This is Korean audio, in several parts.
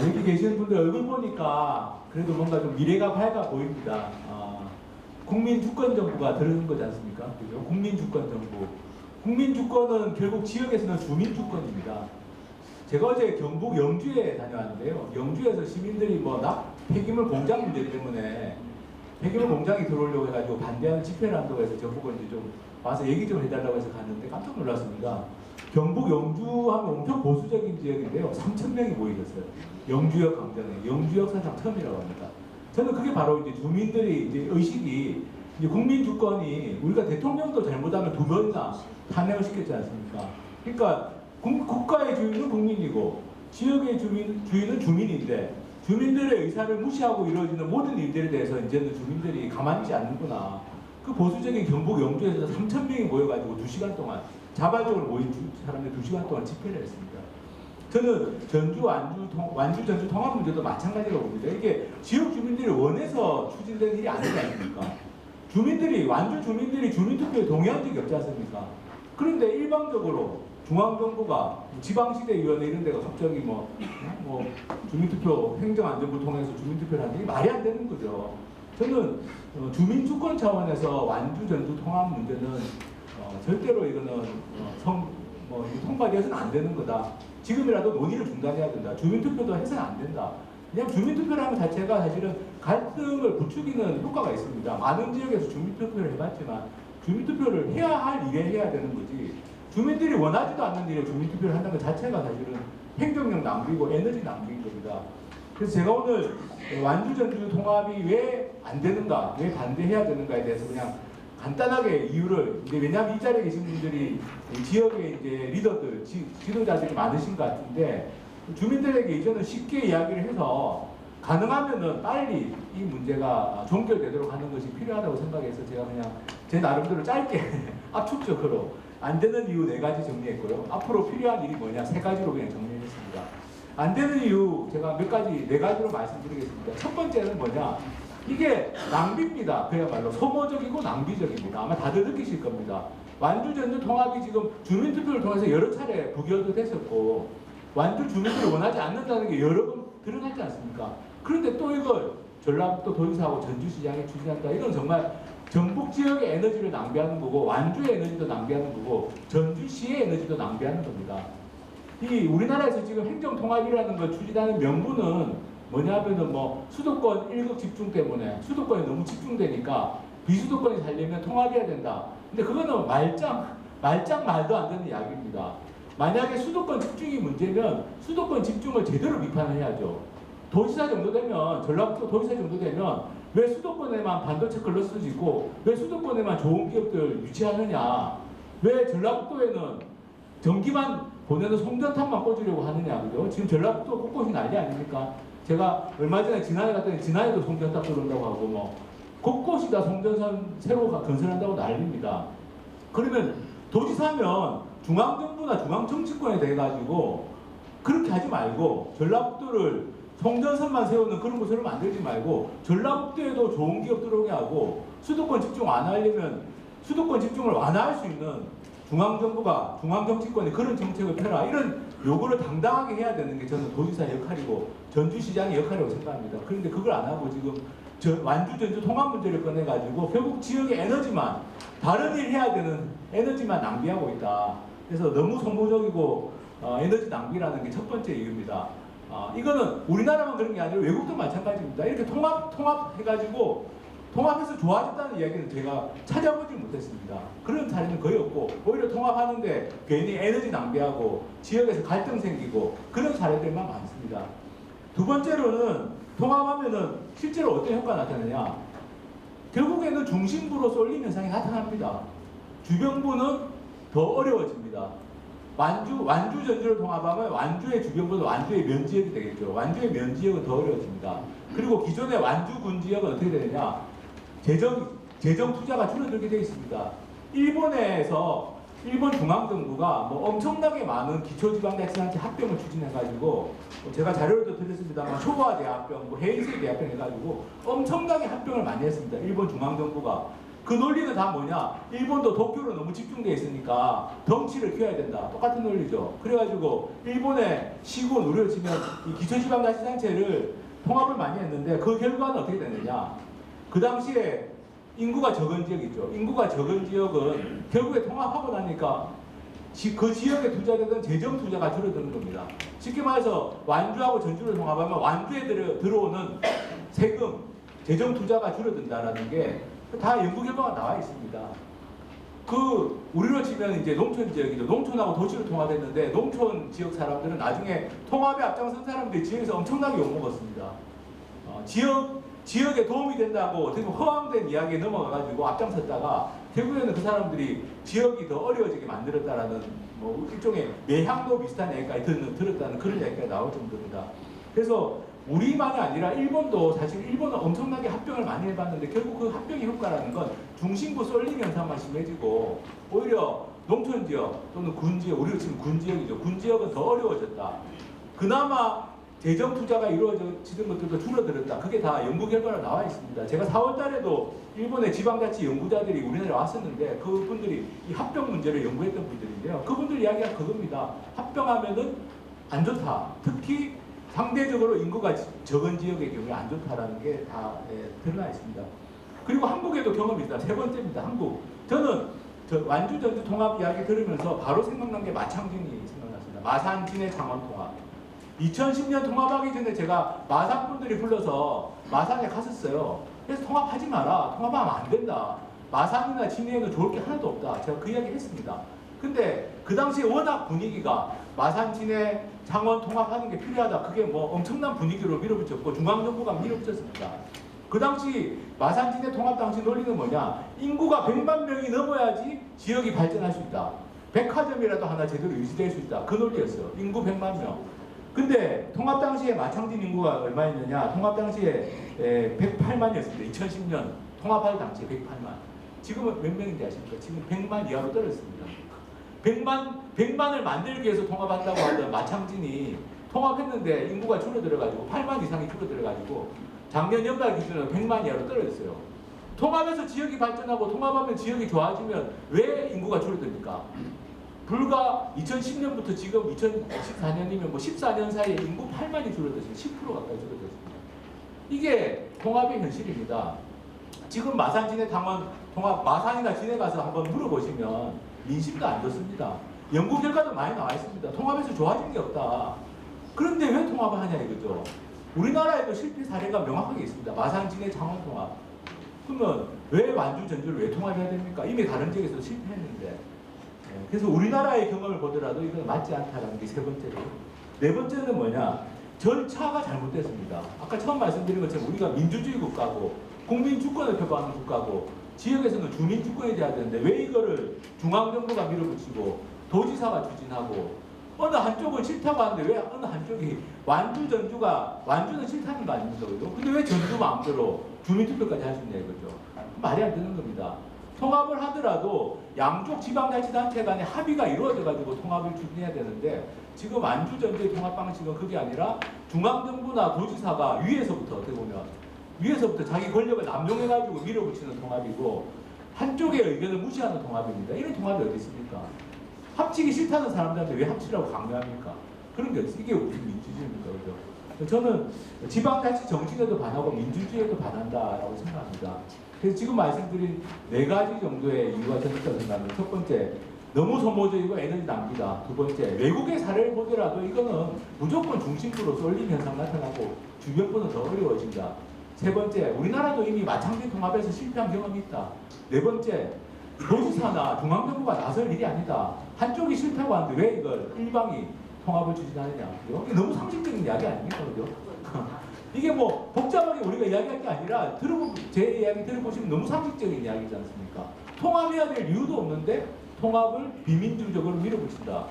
여기 계시는 분들 얼굴 보니까 그래도 뭔가 좀 미래가 밝아 보입니다. 국민주권정부가 들어는 거지 않습니까? 그죠? 국민주권정부. 국민주권은 결국 지역에서는 주민주권입니다. 제가 어제 경북 영주에 다녀왔는데요. 영주에서 시민들이 폐기물 공장 문제 때문에 폐기물 공장이 들어오려고 해가지고 반대하는 집회를 한다고 해서 저보고 이제 좀 와서 얘기 좀 해달라고 해서 갔는데 깜짝 놀랐습니다. 경북 영주 하면 엄청 보수적인 지역인데요. 3,000명이 모이셨어요. 영주역 광장에. 영주역 사상 처음이라고 합니다. 저는 그게 바로 이제 주민들이 이제 의식이 이제 국민주권이 우리가 대통령도 잘못하면 2번이나 탄핵을 시켰지 않습니까? 그러니까 국가의 주인은 국민이고 지역의 주인은 주민인데 주민들의 의사를 무시하고 이루어지는 모든 일들에 대해서 이제는 주민들이 가만히 있지 않는구나. 그 보수적인 경북 영주에서 3,000명이 모여가지고 2시간 동안 자발적으로 모인 사람들 2시간 동안 집회를 했습니다. 저는 전주, 완주, 전주 통합 문제도 마찬가지라고 봅니다. 이게 지역 주민들이 원해서 추진된 일이 아니지 않습니까? 완주 주민들이 주민투표에 동의한 적이 없지 않습니까? 그런데 일방적으로 중앙정부가 지방시대위원회 이런 데가 갑자기 주민투표 행정안전부 통해서 주민투표를 하는 게 말이 안 되는 거죠. 저는 주민주권 차원에서 완주, 전주 통합 문제는 절대로 이거는 통과되어서는 안 되는 거다. 지금이라도 논의를 중단해야 된다. 주민투표도 해서는 안 된다. 그냥 주민투표를 하는 자체가 사실은 갈등을 부추기는 효과가 있습니다. 많은 지역에서 주민투표를 해봤지만 주민투표를 해야 할 일에 해야 되는 거지. 주민들이 원하지도 않는 일에 주민투표를 한다는 것 자체가 사실은 행정력 낭비고 에너지 낭비인 겁니다. 그래서 제가 오늘 완주, 전주 통합이 왜 안 되는가, 왜 반대해야 되는가에 대해서 그냥 간단하게 이유를, 왜냐하면 이 자리에 계신 분들이 지역의 이제 리더들, 지도자들이 많으신 것 같은데 주민들에게 이제는 쉽게 이야기를 해서 가능하면은 빨리 이 문제가 종결되도록 하는 것이 필요하다고 생각해서 제가 그냥 제 나름대로 짧게 압축적으로 안 되는 이유 4가지 정리했고요. 앞으로 필요한 일이 뭐냐 3가지로 그냥 정리했습니다. 안 되는 이유 제가 4가지로 말씀드리겠습니다. 첫 번째는 뭐냐? 이게 낭비입니다. 그야말로 소모적이고 낭비적입니다. 아마 다들 느끼실 겁니다. 완주, 전주 통합이 지금 주민투표를 통해서 여러 차례 부결도 됐었고 완주 주민들이 원하지 않는다는 게 여러 번 드러나지 않습니까? 그런데 또 이걸 전라북도 도지사하고 전주시장이 추진한다. 이건 정말 전북 지역의 에너지를 낭비하는 거고 완주의 에너지도 낭비하는 거고 전주시의 에너지도 낭비하는 겁니다. 이 우리나라에서 지금 행정통합이라는 걸 추진하는 명분은 뭐냐면은 수도권 1급 집중 때문에 수도권이 너무 집중되니까 비수도권이 살려면 통합해야 된다. 근데 그거는 말도 안 되는 이야기입니다. 만약에 수도권 집중이 문제면 수도권 집중을 제대로 비판을 해야죠. 도지사 정도 되면, 전라북도 도지사 정도 되면 왜 수도권에만 반도체 클러스터가 있고 왜 수도권에만 좋은 기업들 유치하느냐, 왜 전라북도에는 전기만 보내는 송전탑만 꽂으려고 하느냐, 그죠? 지금 전라북도 곳곳이 난리 아닙니까? 제가 얼마 전에 진안에 갔더니 진안에도 송전탑 들어온다고 하고 곳곳이 다 송전선 새로 건설한다고 난립니다. 그러면 도지사면 중앙정부나 중앙정치권에 대해 가지고 그렇게 하지 말고 전라북도를 송전선만 세우는 그런 곳으로 만들지 말고 전라북도에도 좋은 기업 들어오게 하고 수도권 집중 완화하려면 수도권 집중을 완화할 수 있는 중앙정부가 중앙정치권에 그런 정책을 펴라, 이런 요구를 당당하게 해야 되는 게 저는 도지사 역할이고 전주시장의 역할이라고 생각합니다. 그런데 그걸 안 하고 지금 완주, 전주 통합 문제를 꺼내가지고 결국 지역의 에너지만, 다른 일 해야 되는 에너지만 낭비하고 있다. 그래서 너무 소모적이고 에너지 낭비라는 게 첫 번째 이유입니다. 이거는 우리나라만 그런 게 아니라 외국도 마찬가지입니다. 이렇게 통합해가지고 통합해서 좋아졌다는 이야기는 제가 찾아보지 못했습니다. 그런 사례는 거의 없고 오히려 통합하는데 괜히 에너지 낭비하고 지역에서 갈등 생기고 그런 사례들만 많습니다. 두 번째로는 통합하면은 실제로 어떤 효과가 나타나냐, 결국에는 중심부로 쏠림 현상이 나타납니다. 주변부는 더 어려워집니다. 완주, 전주를 통합하면 완주의 주변부는 완주의 면지역이 되겠죠. 완주의 면지역은 더 어려워집니다. 그리고 기존의 완주군 지역은 어떻게 되느냐, 재정 투자가 줄어들게 되어 있습니다. 일본 중앙정부가 엄청나게 많은 기초지방자치단체 합병을 추진해가지고 제가 자료도 드렸습니다만 쇼와 대합병, 헤이세 대합병 해가지고 엄청나게 합병을 많이 했습니다. 일본 중앙정부가 그 논리는 다 뭐냐? 일본도 도쿄로 너무 집중돼 있으니까 덩치를 키워야 된다. 똑같은 논리죠. 그래가지고 일본의 시군 우리로 치면 이 기초지방자치단체를 통합을 많이 했는데 그 결과는 어떻게 됐느냐? 그 당시에 인구가 적은 지역이죠. 인구가 적은 지역은 결국에 통합하고 나니까 그 지역에 투자되던 재정 투자가 줄어드는 겁니다. 쉽게 말해서 완주하고 전주를 통합하면 완주에 들어오는 세금, 재정 투자가 줄어든다라는 게 다 연구 결과가 나와 있습니다. 그 우리로 치면 이제 농촌 지역이죠. 농촌하고 도시를 통합했는데 농촌 지역 사람들은 나중에 통합에 앞장선 사람들이 지역에서 엄청나게 욕먹었습니다. 지역에 도움이 된다고 어떻게 보면 허황된 이야기에 넘어가가지고 앞장섰다가 결국에는 그 사람들이 지역이 더 어려워지게 만들었다라는 뭐 일종의 매향도 비슷한 얘기까지 들었다는 그런 이야기가 나올 정도입니다. 그래서 우리만이 아니라 일본도 사실 일본은 엄청나게 합병을 많이 해봤는데 결국 그 합병의 효과라는 건 중심부 쏠림 현상만 심해지고 오히려 농촌 지역 또는 군 지역, 우리로 치면 군 지역이죠. 군 지역은 더 어려워졌다. 그나마 재정 투자가 이루어지는 것들도 줄어들었다. 그게 다 연구 결과로 나와 있습니다. 제가 4월 달에도 일본의 지방자치 연구자들이 우리나라에 왔었는데 그분들이 이 합병 문제를 연구했던 분들인데요. 그분들 이야기가 그겁니다. 합병하면은 안 좋다. 특히 상대적으로 인구가 적은 지역의 경우에 안 좋다라는 게 다 드러나 있습니다. 그리고 한국에도 경험이 있다. 세 번째입니다. 한국. 저는 완주 전주 통합 이야기 들으면서 바로 생각난 게 마창진이 생각났습니다. 마산 진해 창원 통합. 2010년 통합하기 전에 제가 마산 분들이 불러서 마산에 갔었어요. 그래서 통합하지 마라. 통합하면 안 된다. 마산이나 진해에는 좋을 게 하나도 없다. 제가 그 이야기 했습니다. 근데 그 당시에 워낙 분위기가 마산, 진해, 창원 통합하는 게 필요하다. 그게 뭐 엄청난 분위기로 밀어붙였고 중앙정부가 밀어붙였습니다. 그 당시 마산, 진해 통합 당시 논리는 뭐냐? 인구가 100만 명이 넘어야지 지역이 발전할 수 있다. 백화점이라도 하나 제대로 유지될 수 있다. 그 논리였어요. 인구 100만 명. 근데 통합 당시에 마창진 인구가 얼마였느냐? 통합 당시에 108만이었습니다. 2010년 통합할 당시에 108만. 지금은 몇 명인지 아십니까? 지금 100만 이하로 떨어졌습니다. 100만을 만들기 위해서 통합한다고 하던 마창진이 통합했는데 인구가 줄어들어가지고 8만 이상이 줄어들어가지고 작년 연말 기준으로 100만 이하로 떨어졌어요. 통합해서 지역이 발전하고 통합하면 지역이 좋아지면 왜 인구가 줄어듭니까? 불과 2010년부터 지금 2014년이면 뭐 14년 사이에 인구 8만이 줄어들었어요. 10% 가까이 줄어들었습니다. 이게 통합의 현실입니다. 지금 마산 진해 당원 통합 마산이나 진해 가서 한번 물어보시면 민심도 안 좋습니다. 연구 결과도 많이 나와 있습니다. 통합에서 좋아진 게 없다. 그런데 왜 통합을 하냐 이거죠. 우리나라에도 실패 사례가 명확하게 있습니다. 마산 진해 창원 통합. 그러면 왜 완주 전주를 왜 통합해야 됩니까? 이미 다른 지역에서 실패했는데. 그래서 우리나라의 경험을 보더라도 이건 맞지 않다는 게 세 번째로. 네 번째는 뭐냐? 절차가 잘못됐습니다. 아까 처음 말씀드린 것처럼 우리가 민주주의 국가고 국민 주권을 표방하는 국가고 지역에서는 주민 주권이 돼야 되는데 왜 이거를 중앙정부가 밀어붙이고 도지사가 추진하고 어느 한쪽은 싫다고 하는데 왜 어느 한쪽이 완주는 싫다는 거 아닙니까? 그죠? 근데 왜 전주 마음대로 주민투표까지 할 수 있냐 이거죠. 말이 안 되는 겁니다. 통합을 하더라도 양쪽 지방자치단체 간에 합의가 이루어져가지고 통합을 추진해야 되는데 지금 완주 전주의 통합 방식은 그게 아니라 중앙정부나 도지사가 위에서부터 어떻게 보면 위에서부터 자기 권력을 남용해가지고 밀어붙이는 통합이고 한쪽의 의견을 무시하는 통합입니다. 이런 통합이 어디 있습니까? 합치기 싫다는 사람들한테 왜 합치라고 강요합니까? 그런 게 어디 이게 우리 민주주의입니까? 그죠? 저는 지방자치 정치에도 반하고 민주주의에도 반한다라고 생각합니다. 그래서 지금 말씀드린 네 가지 정도의 이유가 저는 있다고 생각합니다. 첫 번째, 너무 소모적이고 에너지 낭비다. 두 번째, 외국의 사례를 보더라도 이거는 무조건 중심부로 쏠림 현상 나타나고 주변부는 더 어려워진다. 세 번째, 우리나라도 이미 마창진 통합에서 실패한 경험이 있다. 네 번째, 도지사나 중앙정부가 나설 일이 아니다. 한쪽이 싫다고 하는데 왜 이걸 일방이 통합을 추진하느냐. 이게 너무 상식적인 이야기 아닙니까? 그죠? 이게 뭐 복잡하게 우리가 이야기할 게 아니라 제 이야기 들어보시면 너무 상식적인 이야기지 않습니까? 통합해야 될 이유도 없는데 통합을 비민주적으로 밀어붙인다.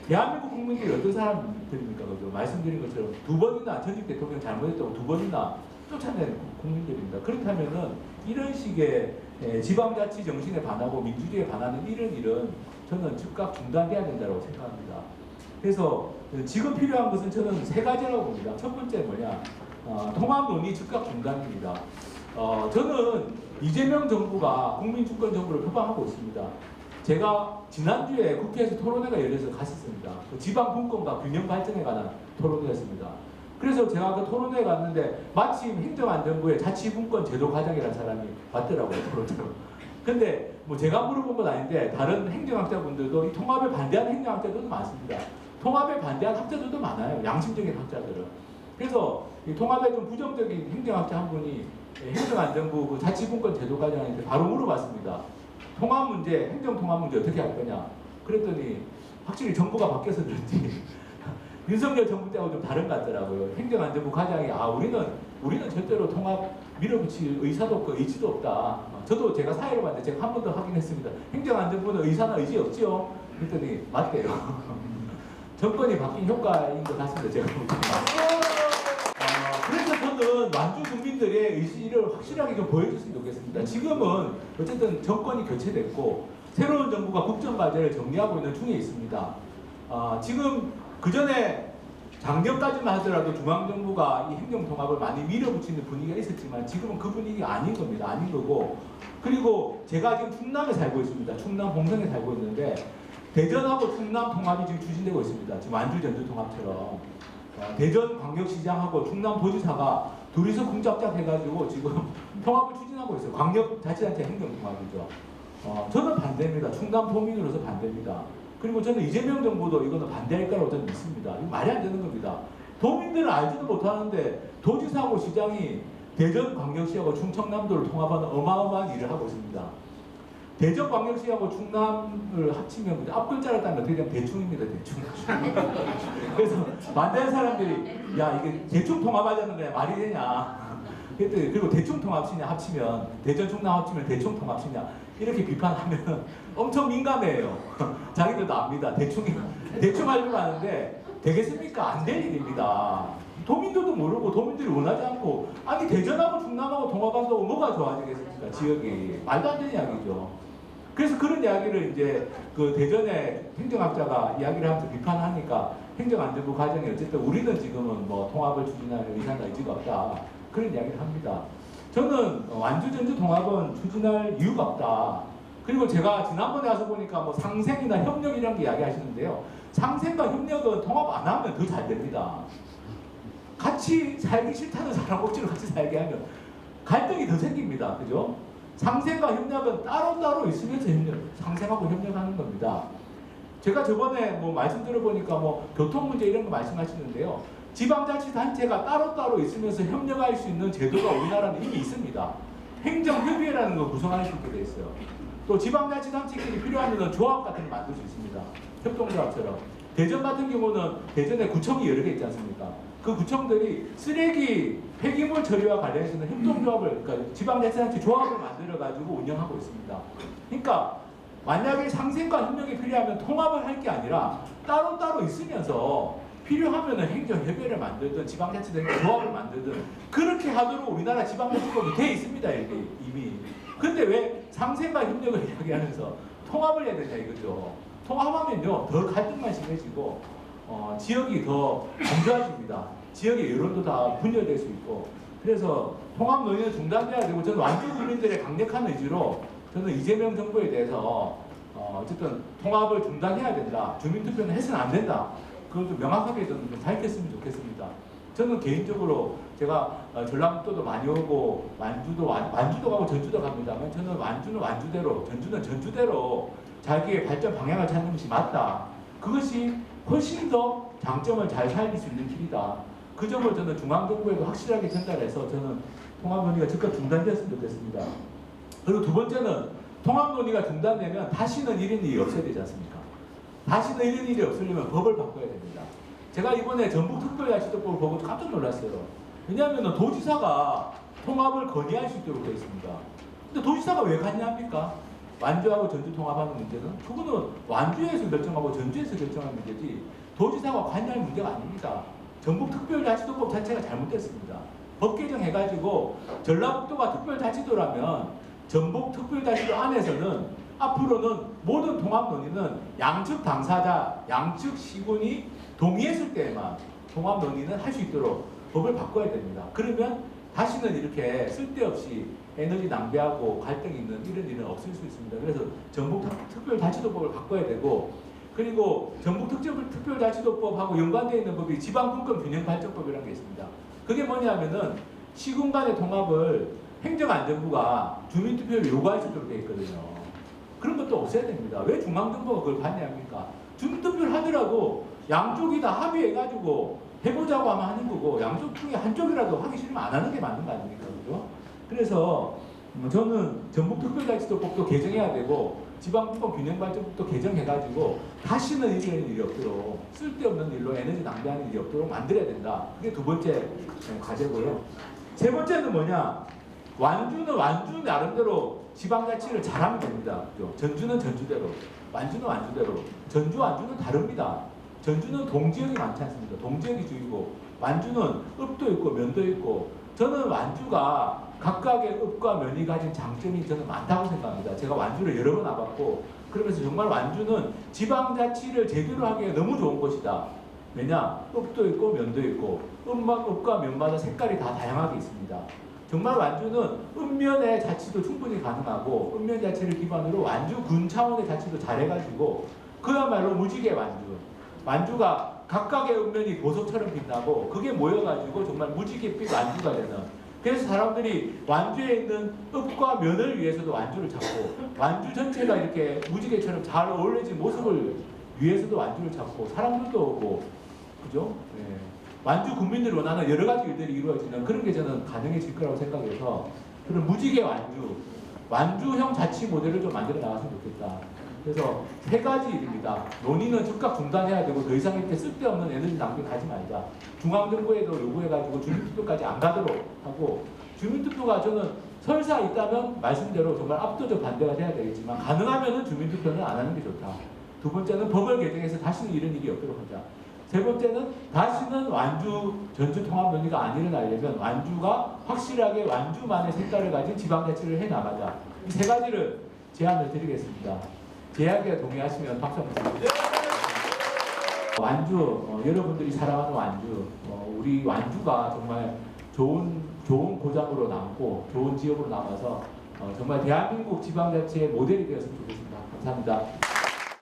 대한민국 국민들이 어떤 사람들입니까? 그죠? 말씀드린 것처럼 두 번이나 전직 대통령 잘못했다고 두 번이나 쫓아낸 국민들입니다. 그렇다면은 이런 식의 지방자치 정신에 반하고 민주주의에 반하는 이런 일은 저는 즉각 중단돼야 된다고 생각합니다. 그래서 지금 필요한 것은 저는 세 가지라고 봅니다. 첫 번째 뭐냐? 통합 논의 즉각 중단입니다. 저는 이재명 정부가 국민주권 정부를 표방하고 있습니다. 제가 지난주에 국회에서 토론회가 열려서 갔었습니다. 그 지방 분권과 균형 발전에 관한 토론회였습니다. 그래서 제가 그 토론회에 갔는데 마침 행정안전부의 자치분권 제도 과장이라는 사람이 왔더라고요, 토론회로. 근데 뭐 제가 물어본 건 아닌데 다른 행정학자분들도 이 통합에 반대하는 행정학자들도 많습니다. 통합에 반대하는 학자들도 많아요, 양심적인 학자들은. 그래서 이 통합에 좀 부정적인 행정학자 한 분이 행정안전부 그 자치분권 제도 과장한테 바로 물어봤습니다. 통합 문제, 행정통합 문제 어떻게 할 거냐? 그랬더니 확실히 정부가 바뀌어서 그런지 윤석열 정부 때하고 좀 다른 것 같더라고요. 행정안전부 과장이 우리는 절대로 통합 밀어붙일 의사도 없고 의지도 없다. 저도 제가 사회로 봤는데 제가 한 번 더 확인했습니다. 행정안전부는 의사나 의지 없지요? 그랬더니 맞대요. 정권이 바뀐 효과인 것 같습니다. 제가 볼 때. 그래서 저는 완주 국민들의 의지를 확실하게 좀 보여줬으면 좋겠습니다. 지금은 어쨌든 정권이 교체됐고 새로운 정부가 국정과제를 정리하고 있는 중에 있습니다. 지금 그 전에 작년까지만 하더라도 중앙정부가 이 행정통합을 많이 밀어붙이는 분위기가 있었지만 지금은 그 분위기가 아닌 겁니다. 아닌 거고. 그리고 제가 지금 충남에 살고 있습니다. 충남 홍성에 살고 있는데 대전하고 충남 통합이 지금 추진되고 있습니다. 지금 완주 전주 통합처럼. 대전광역시장하고 충남도지사가 둘이서 쿵짝짝 해가지고 지금 통합을 추진하고 있어요. 광역자치단체 행정통합이죠. 저는 반대입니다. 충남도민으로서 반대입니다. 그리고 저는 이재명 정부도 이거는 반대할 거라고 저는 믿습니다. 이거 말이 안 되는 겁니다. 도민들은 알지도 못하는데 도지사하고 시장이 대전광역시하고 충청남도를 통합하는 어마어마한 일을 하고 있습니다. 대전광역시하고 충남을 합치면 앞글자를 따면 어떻게 되면 대충입니다. 대충. 그래서 반대하는 사람들이 야 이게 대충 통합하자는 거야 말이 되냐. 그리고 대충 통합시냐 합치면 대전 충남 합치면 대충 통합시냐 이렇게 비판하면 엄청 민감해요. 자기들도 압니다. 대충 하려고 하는데 되겠습니까? 안 될 일입니다. 도민들도 모르고 도민들이 원하지 않고 아니 대전하고 충남하고 통합한다고 뭐가 좋아지겠습니까? 지역이 말도 안 되는 이야기죠. 그래서 그런 이야기를 이제 그 대전의 행정학자가 이야기를 하면서 비판하니까 행정안전부 과정이 어쨌든 우리는 지금은 뭐 통합을 추진할 의사나 의지가 없다 그런 이야기를 합니다. 저는 완주 전주 통합은 추진할 이유가 없다. 그리고 제가 지난번에 와서 보니까 뭐 상생이나 협력이라는 게 이야기하시는데요. 상생과 협력은 통합 안 하면 더 잘 됩니다. 같이 살기 싫다는 사람 억지로 같이 살게 하면 갈등이 더 생깁니다. 그죠? 상생과 협력은 따로따로 있으면서 상생하고 협력하는 겁니다. 제가 저번에 뭐 말씀 들어보니까 뭐 교통 문제 이런 거 말씀하시는데요. 지방자치단체가 따로따로 있으면서 협력할 수 있는 제도가 우리나라는 이미 있습니다. 행정협의회라는 걸 구성할 수 있게 돼 있어요. 또 지방자치단체끼리 필요하면 조합 같은 거 만들 수 있습니다. 협동조합처럼. 대전 같은 경우는 대전에 구청이 여러 개 있지 않습니까? 그 구청들이 쓰레기 폐기물 처리와 관련해서는 협동조합을, 그러니까 지방자치단체 조합을 만들어가지고 운영하고 있습니다. 그러니까 만약에 상생과 협력이 필요하면 통합을 할 게 아니라 따로따로 있으면서 필요하면 행정협의회를 만들든 지방자치단체 조합을 만들든 그렇게 하도록 우리나라 지방자치법이 돼 있습니다. 이미. 근데 왜 상생과 협력을 이야기하면서 통합을 해야 되냐 이거죠. 통합하면요 더 갈등만 심해지고 지역이 더 분주해집니다. 지역의 여론도 다 분열될 수 있고 그래서 통합 논의는 중단돼야 되고 저는 완주 국민들의 강력한 의지로 저는 이재명 정부에 대해서 어쨌든 통합을 중단해야 된다. 주민투표는 해서는 안 된다. 그걸 좀 명확하게 좀 밝혔으면 좋겠습니다. 저는 개인적으로 제가 전라북도도 많이 오고 완주도 가고 전주도 갑니다만 저는 완주는 완주대로 전주는 전주대로 자기의 발전 방향을 찾는 것이 맞다. 그것이 훨씬 더 장점을 잘 살릴 수 있는 길이다. 그 점을 저는 중앙정부에도 확실하게 전달해서 저는 통합 논의가 즉각 중단되었으면 좋겠습니다. 그리고 두 번째는 통합 논의가 중단되면 다시는 이런 일이 없어야 되지 않습니까? 다시는 이런 일이 없으려면 법을 바꿔야 됩니다. 제가 이번에 전북특별자치도법을 보고 깜짝 놀랐어요. 왜냐하면 도지사가 통합을 건의할 수 있도록 되어 있습니다. 근데 도지사가 왜 관여합니까? 완주하고 전주 통합하는 문제는 그거는 완주에서 결정하고 전주에서 결정하는 문제지 도지사가 관여할 문제가 아닙니다. 전북특별자치도법 자체가 잘못됐습니다. 법 개정해가지고 전라북도가 특별자치도라면 전북특별자치도 안에서는 앞으로는 모든 통합 논의는 양측 당사자, 양측 시군이 동의했을 때에만 통합 논의는 할 수 있도록 법을 바꿔야 됩니다. 그러면 다시는 이렇게 쓸데없이 에너지 낭비하고 갈등이 있는 이런 일은 없을 수 있습니다. 그래서 전북특별자치도법을 바꿔야 되고, 그리고 전북특별자치도법하고 연관되어 있는 법이 지방분권균형발전법이라는 게 있습니다. 그게 뭐냐면은 시군 간의 통합을 행정안전부가 주민투표를 요구할 수 있도록 되어 있거든요. 그런 것도 없애야 됩니다. 왜 중앙정부가 그걸 반대합니까? 주민투표를 하더라도 양쪽이 다 합의해가지고 해보자고 하면 하는 거고, 양쪽 중에 한쪽이라도 하기 싫으면 안 하는 게 맞는 거 아닙니까? 그죠? 그래서 저는 전북특별자치도법도 개정해야 되고, 지방분권균형발전법도 개정해가지고 다시는 이런 일이 없도록, 쓸데없는 일로 에너지 낭비하는 일이 없도록 만들어야 된다. 그게 두 번째 과제고요. 세 번째는 뭐냐? 완주는 완주 나름대로 지방자치를 잘하면 됩니다. 그죠? 전주는 전주대로, 완주는 완주대로. 전주 완주는 다릅니다. 전주는 동지역이 많지 않습니까? 동지역이 주이고, 완주는 읍도 있고 면도 있고, 저는 완주가 각각의 읍과 면이 가진 장점이 저는 많다고 생각합니다. 제가 완주를 여러 번 와봤고, 그러면서 정말 완주는 지방자치를 제대로 하기에 너무 좋은 곳이다. 왜냐? 읍도 있고 면도 있고, 읍과 면마다 색깔이 다 다양하게 있습니다. 정말 완주는 읍면의 자치도 충분히 가능하고, 읍면 자치를 기반으로 완주군 차원의 자치도 잘해가지고, 그야말로 무지개 완주. 완주가 각각의 읍면이 보석처럼 빛나고, 그게 모여가지고 정말 무지갯빛 완주가 되는. 그래서 사람들이 완주에 있는 읍과 면을 위해서도 완주를 찾고, 완주 전체가 이렇게 무지개처럼 잘 어울려진 모습을 위해서도 완주를 찾고, 사람들도 오고, 그죠? 네. 완주 국민들이 원하는 여러 가지 일들이 이루어지는 그런 게 저는 가능해질 거라고 생각해서, 그런 무지개 완주형 자치 모델을 좀 만들어 나갔으면 좋겠다. 그래서 세 가지 일입니다. 논의는 즉각 중단해야 되고, 더 이상 이렇게 쓸데없는 에너지 낭비를 하지 말자. 중앙정부에도 요구해가지고 주민투표까지 안 가도록 하고, 주민투표가 저는 설사 있다면 말씀대로 정말 압도적 반대가 돼야 되겠지만, 가능하면은 주민투표는 안 하는 게 좋다. 두 번째는 법을 개정해서 다시는 이런 일이 없도록 하자. 세 번째는 다시는 완주 전주 통합 논의가 안 일어나려면 완주가 확실하게 완주만의 색깔을 가진 지방자치를 해 나가자. 이 세 가지를 제안을 드리겠습니다. 제 이야기에 동의하시면 박수 한번 주세요. 완주, 여러분들이 사랑하는 완주, 우리 완주가 정말 좋은 고장으로 남고 좋은 지역으로 남아서 정말 대한민국 지방자치의 모델이 되었으면 좋겠습니다. 감사합니다.